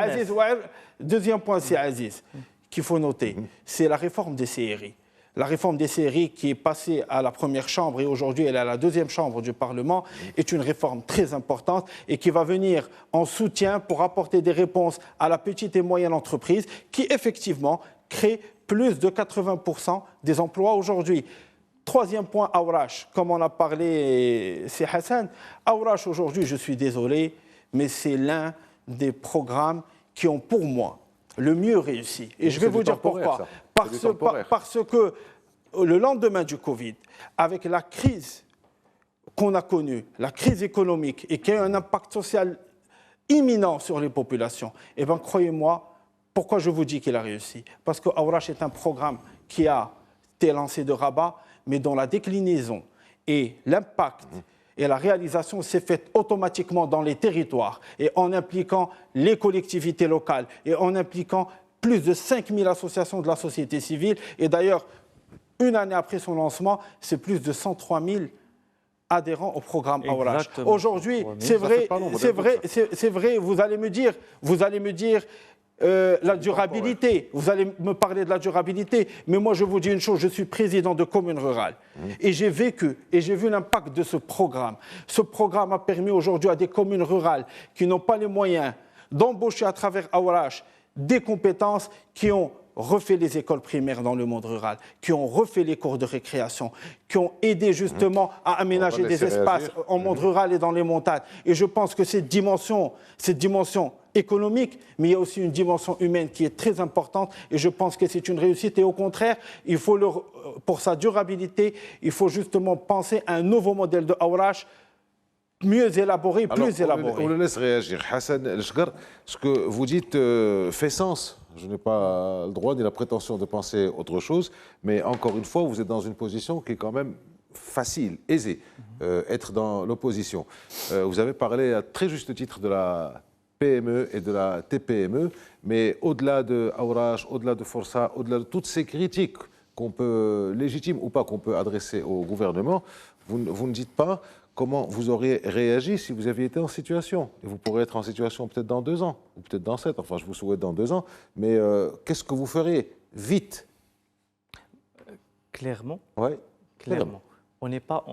Aziz, qu'il faut noter, c'est la réforme des CRI. La réforme des CRI qui est passée à la première chambre et aujourd'hui elle est à la deuxième chambre du Parlement est une réforme très importante et qui va venir en soutien pour apporter des réponses à la petite et moyenne entreprise qui effectivement crée plus de 80% des emplois aujourd'hui. Troisième point, Aourache. Comme on a parlé, c'est Hassan. Aourache aujourd'hui, je suis désolé, mais c'est l'un des programmes qui ont pour moi le mieux réussi. Et je vais vous dire pourquoi. Parce que le lendemain du Covid, avec la crise qu'on a connue, la crise économique, et qui a un impact social imminent sur les populations, eh bien, croyez-moi, pourquoi je vous dis qu'il a réussi? Parce que Aourache est un programme qui a été lancé de Rabat, mais dont la déclinaison et l'impact et la réalisation s'est faite automatiquement dans les territoires et en impliquant les collectivités locales et en impliquant plus de 5000 associations de la société civile. Et d'ailleurs, une année après son lancement, c'est plus de 103 000 adhérents au programme Aourache. Aujourd'hui, c'est vrai, vous allez me dire la durabilité, vous allez me parler de la durabilité, mais moi je vous dis une chose, je suis président de commune rurale et j'ai vécu et j'ai vu l'impact de ce programme. Ce programme a permis aujourd'hui à des communes rurales qui n'ont pas les moyens d'embaucher à travers Aourache des compétences qui ont refait les écoles primaires dans le monde rural, qui ont refait les cours de récréation, qui ont aidé justement à aménager des espaces en monde rural et dans les montagnes. Et je pense que cette dimension économique, mais il y a aussi une dimension humaine qui est très importante et je pense que c'est une réussite. Et au contraire, il faut pour sa durabilité, il faut justement penser à un nouveau modèle de Aourache mieux élaboré, plus élaboré. On le laisse réagir. Hassan El Chgar, ce que vous dites fait sens. Je n'ai pas le droit ni la prétention de penser autre chose, mais encore une fois, vous êtes dans une position qui est quand même facile, aisée, être dans l'opposition. Vous avez parlé à très juste titre de la PME et de la TPME, mais au-delà de Aourache, au-delà de Força, au-delà de toutes ces critiques qu'on peut, légitimes ou pas, qu'on peut adresser au gouvernement, vous ne dites pas comment vous auriez réagi si vous aviez été en situation. Et vous pourrez être en situation peut-être dans 2 ans, ou peut-être dans 7, enfin je vous souhaite dans 2 ans, mais qu'est-ce que vous feriez vite? Clairement, ouais. Clairement. On n'est pas,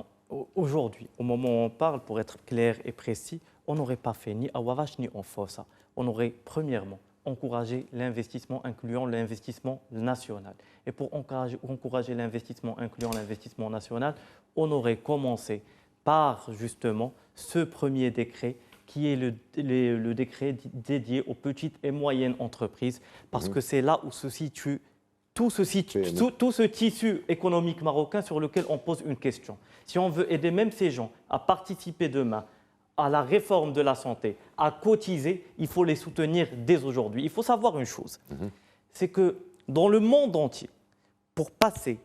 aujourd'hui, au moment où on parle, pour être clair et précis, on n'aurait pas fait ni à Aourache ni en Força. On aurait, premièrement, encouragé l'investissement, incluant l'investissement national. Et pour encourager l'investissement, incluant l'investissement national, on aurait commencé par justement ce premier décret qui est le décret dédié aux petites et moyennes entreprises, parce que c'est là où se situe tout ce tissu économique marocain sur lequel on pose une question. Si on veut aider même ces gens à participer demain à la réforme de la santé, à cotiser, il faut les soutenir dès aujourd'hui. Il faut savoir une chose, c'est que dans le monde entier, pour passer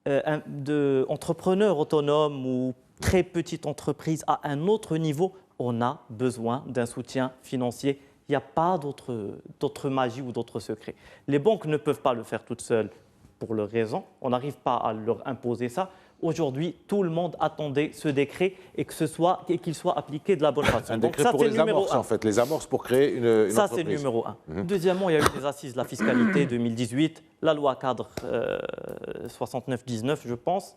d'entrepreneur autonome ou très petite entreprise à un autre niveau, on a besoin d'un soutien financier. Il n'y a pas d'autre magie ou d'autre secret. Les banques ne peuvent pas le faire toutes seules pour leurs raisons. On n'arrive pas à leur imposer ça. Aujourd'hui, tout le monde attendait ce décret et qu'il soit appliqué de la bonne façon. Un décret pour les amorces, en fait, les amorces pour créer une entreprise. Ça, c'est le numéro 1. Deuxièmement, il y a eu les assises de la fiscalité 2018, la loi cadre 69-19, je pense.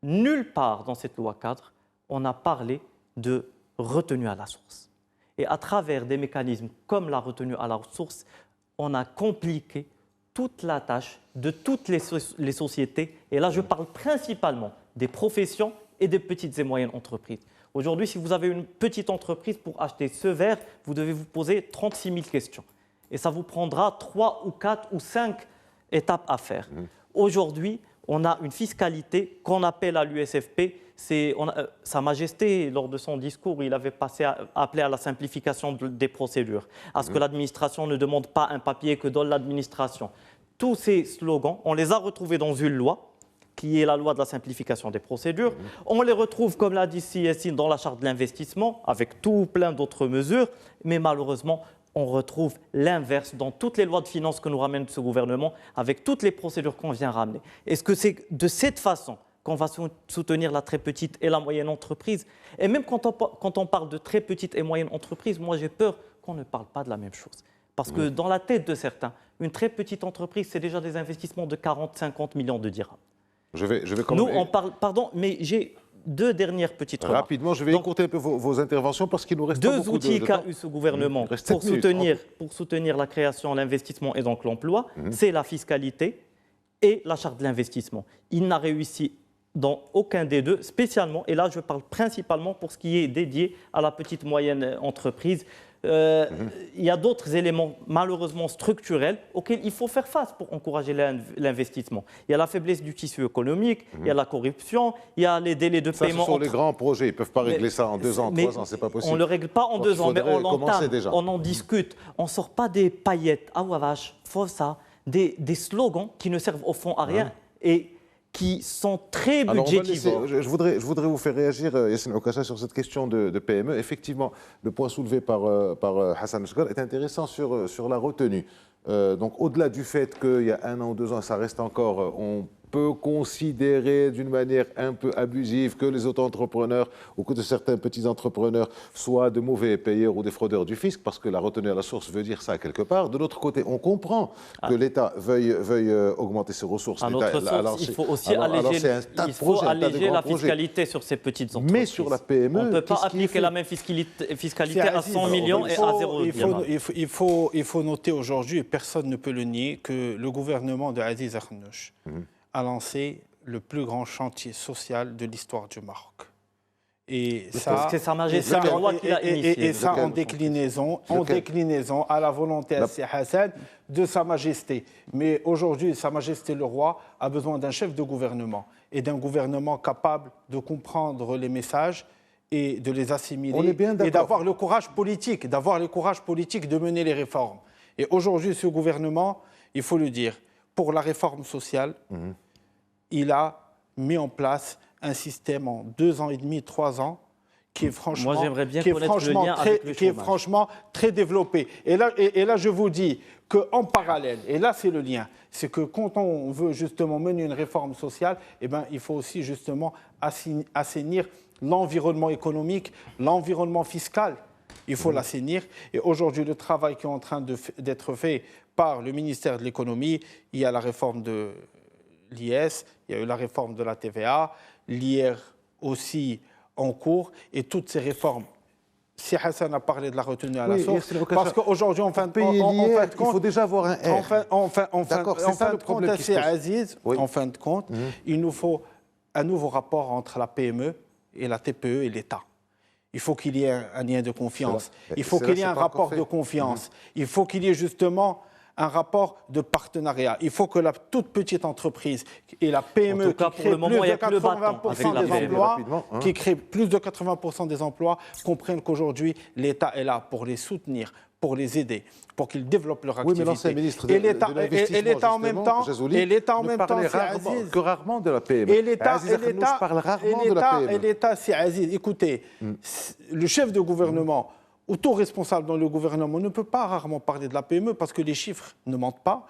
Nulle part dans cette loi cadre, on a parlé de retenue à la source. Et à travers des mécanismes comme la retenue à la source, on a compliqué toute la tâche de toutes les sociétés. Et là, je parle principalement des professions et des petites et moyennes entreprises. Aujourd'hui, si vous avez une petite entreprise, pour acheter ce verre, vous devez vous poser 36 000 questions. Et ça vous prendra 3 ou 4 ou 5 étapes à faire. Aujourd'hui, on a une fiscalité qu'on appelle à l'USFP. Sa Majesté, lors de son discours, il avait appelé à la simplification des procédures, à ce que l'administration ne demande pas un papier que donne l'administration. Tous ces slogans, on les a retrouvés dans une loi, qui est la loi de la simplification des procédures. On les retrouve, comme l'a dit Yassine, dans la charte de l'investissement, avec tout plein d'autres mesures, mais malheureusement, on retrouve l'inverse dans toutes les lois de finances que nous ramène ce gouvernement, avec toutes les procédures qu'on vient ramener. Est-ce que c'est de cette façon qu'on va soutenir la très petite et la moyenne entreprise? Et même quand on parle de très petite et moyenne entreprise, moi j'ai peur qu'on ne parle pas de la même chose. Parce que dans la tête de certains, une très petite entreprise, c'est déjà des investissements de 40-50 millions de dirhams. Je vais quand Nous, même... on parle... Pardon, mais j'ai 2 dernières petites remarques. Rapidement, je vais écourter un peu vos interventions parce qu'il nous reste pas beaucoup de temps. 2 outils qu'a eu ce gouvernement pour soutenir la création, l'investissement et donc l'emploi, c'est la fiscalité et la charte de l'investissement. Il n'a réussi dans aucun des deux, spécialement, et là je parle principalement pour ce qui est dédié à la petite moyenne entreprise. Il y a d'autres éléments malheureusement structurels auxquels il faut faire face pour encourager l'investissement. Il y a la faiblesse du tissu économique, il y a la corruption, il y a les délais de paiement. Ce sont les grands projets, ils ne peuvent pas régler ça en 2 ans, 3 ans, c'est pas possible. On ne le règle pas en 2 ans, mais on l'entame, on en discute. On ne sort pas des paillettes, Aourache, Força, des slogans qui ne servent au fond à rien et qui sont très budgétivores. Je voudrais vous faire réagir, Yassine Oukacha, sur cette question de PME. Effectivement, le point soulevé par Hassan El Chgar est intéressant sur la retenue. Donc, au-delà du fait qu'il y a 1 an ou 2 ans, ça reste encore, on peut considérer d'une manière un peu abusive que les auto-entrepreneurs ou que de certains petits entrepreneurs soient de mauvais payeurs ou des fraudeurs du fisc, parce que la retenue à la source veut dire ça quelque part. De l'autre côté, on comprend que l'État veuille augmenter ses ressources. À notre source, il faut aussi alléger la fiscalité sur ces petites entreprises. Mais sur la PME, on ne peut pas appliquer la même fiscalité à 100 millions et à 0 il faut noter aujourd'hui, et personne ne peut le nier, que le gouvernement de Aziz Akhannouch a lancé le plus grand chantier social de l'histoire du Maroc. Et ça, c'est Sa Majesté le Roi qui l'a initié. Et ça en déclinaison à la volonté à Hassan de Sa Majesté. Mais aujourd'hui, Sa Majesté le Roi a besoin d'un chef de gouvernement et d'un gouvernement capable de comprendre les messages et de les assimiler et d'avoir le courage politique, de mener les réformes. Et aujourd'hui, ce gouvernement, il faut le dire, pour la réforme sociale, il a mis en place un système en 2 ans et demi, 3 ans, qui est franchement, très développé. Et là, je vous dis qu'en parallèle, et là c'est le lien, c'est que quand on veut justement mener une réforme sociale, eh ben, il faut aussi justement assainir l'environnement économique, l'environnement fiscal. Il faut l'assainir. Et aujourd'hui, le travail qui est en train d'être fait par le ministère de l'économie, il y a la réforme de l'IS, il y a eu la réforme de la TVA, l'IR aussi en cours, et toutes ces réformes. Si Hassan a parlé de la retenue à la source, parce qu'aujourd'hui, en fin de compte, il faut déjà avoir un R. En fin de compte, il nous faut un nouveau rapport entre la PME et la TPE et l'État. Il faut qu'il y ait un lien de confiance. Il faut qu'il y ait un rapport de confiance. Il faut qu'il y ait justement un rapport de partenariat. Il faut que la toute petite entreprise et la PME qui crée plus de 80% des emplois comprennent qu'aujourd'hui, l'État est là pour les soutenir, pour les aider, pour qu'ils développent leur activité. Oui, mais l'ancien ministre de l'État en même temps, que rarement de la PME. Et l'État parle rarement de la PME. Et l'État, c'est Aziz. Écoutez, le chef de gouvernement ou tout responsable dans le gouvernement ne peut pas rarement parler de la PME parce que les chiffres ne mentent pas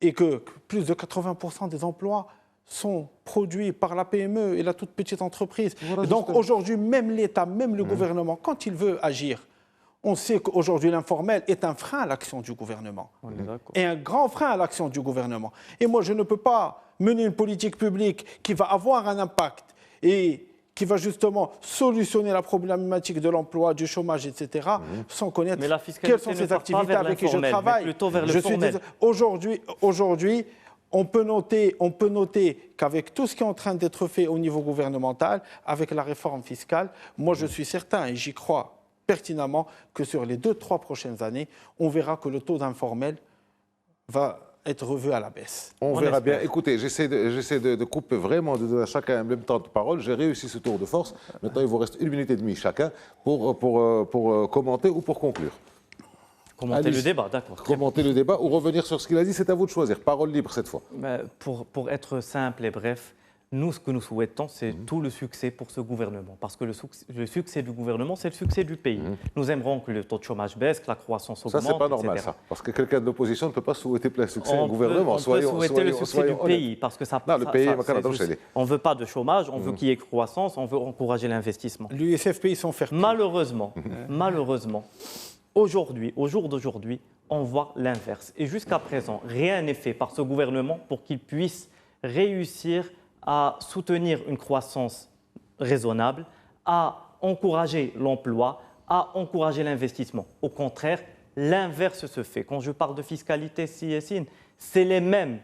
et que plus de 80% des emplois sont produits par la PME et la toute petite entreprise. Voilà, donc aujourd'hui, même l'État, même le gouvernement, quand il veut agir, on sait qu'aujourd'hui l'informel est un frein à l'action du gouvernement. Et un grand frein à l'action du gouvernement. Et moi, je ne peux pas mener une politique publique qui va avoir un impact et qui va justement solutionner la problématique de l'emploi, du chômage, etc., sans connaître quelles sont ces activités avec qui je travaille. Plutôt vers le formel. Aujourd'hui, on peut noter qu'avec tout ce qui est en train d'être fait au niveau gouvernemental, avec la réforme fiscale, moi je suis certain, et j'y crois pertinemment, que sur les 2-3 prochaines années, on verra que le taux d'informel va être revu à la baisse. On verra bien. Écoutez, j'essaie de couper vraiment, de donner à chacun un même temps de parole. J'ai réussi ce tour de force. Maintenant, il vous reste 1 minute et demie chacun pour commenter ou pour conclure. Commenter le débat, d'accord. Commenter le débat ou revenir sur ce qu'il a dit, c'est à vous de choisir. Parole libre cette fois. Pour être simple et bref, nous, ce que nous souhaitons, c'est tout le succès pour ce gouvernement. Parce que le succès du gouvernement, c'est le succès du pays. Nous aimerons que le taux de chômage baisse, que la croissance augmente, ça, c'est pas normal, ça. Parce que quelqu'un de l'opposition ne peut pas souhaiter plein succès au gouvernement. On peut souhaiter le succès du pays. Parce que ça, on ne veut pas de chômage, on veut qu'il y ait croissance, on veut encourager l'investissement. L'USFPI sont fair-play. Malheureusement, aujourd'hui, au jour d'aujourd'hui, on voit l'inverse. Et jusqu'à présent, rien n'est fait par ce gouvernement pour qu'il puisse réussir à soutenir une croissance raisonnable, à encourager l'emploi, à encourager l'investissement. Au contraire, l'inverse se fait. Quand je parle de fiscalité, c'est les mêmes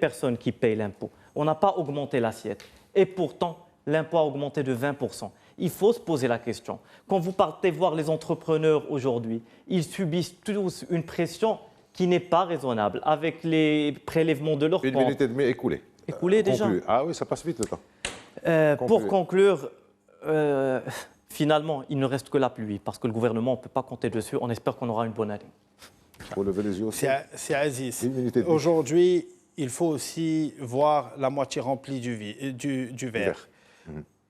personnes qui payent l'impôt. On n'a pas augmenté l'assiette. Et pourtant, l'impôt a augmenté de 20%. Il faut se poser la question. Quand vous partez voir les entrepreneurs aujourd'hui, ils subissent tous une pression qui n'est pas raisonnable avec les prélèvements de leurs comptes. 1 minute et demie écoulée. Déjà. Ah oui, ça passe vite le temps. Pour conclure, finalement, il ne reste que la pluie, parce que le gouvernement, on ne peut pas compter dessus. On espère qu'on aura une bonne année. Il faut lever les yeux aussi. C'est Aziz. Aujourd'hui, il faut aussi voir la moitié remplie du verre.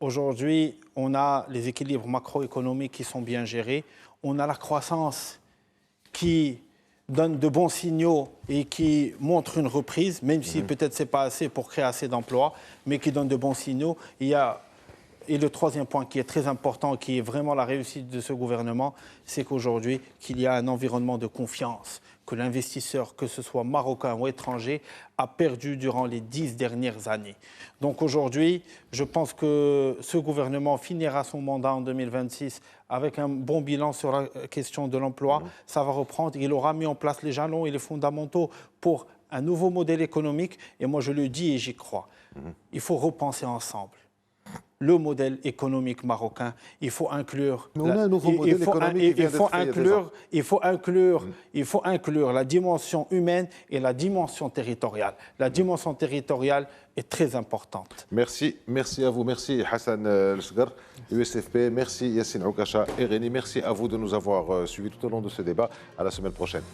Aujourd'hui, on a les équilibres macroéconomiques qui sont bien gérés. On a la croissance qui donne de bons signaux et qui montre une reprise, même si peut-être ce n'est pas assez pour créer assez d'emplois, mais qui donne de bons signaux. Et le troisième point qui est très important, qui est vraiment la réussite de ce gouvernement, c'est qu'aujourd'hui, qu'il y a un environnement de confiance, que l'investisseur, que ce soit marocain ou étranger, a perdu durant les 10 dernières années. Donc aujourd'hui, je pense que ce gouvernement finira son mandat en 2026 avec un bon bilan sur la question de l'emploi. Ça va reprendre. Il aura mis en place les jalons et les fondamentaux pour un nouveau modèle économique. Et moi, je le dis et j'y crois. Il faut repenser ensemble le modèle économique marocain. Il faut inclure. Mais on a un nouveau modèle économique qui vient d'être fait il y a 2 ans. Il faut inclure la dimension humaine et la dimension territoriale. La dimension territoriale est très importante. Merci à vous. Merci Hassan El-Sgar, USFP. Merci Yassine Oukacha et Rémi. Merci à vous de nous avoir suivis tout au long de ce débat. À la semaine prochaine.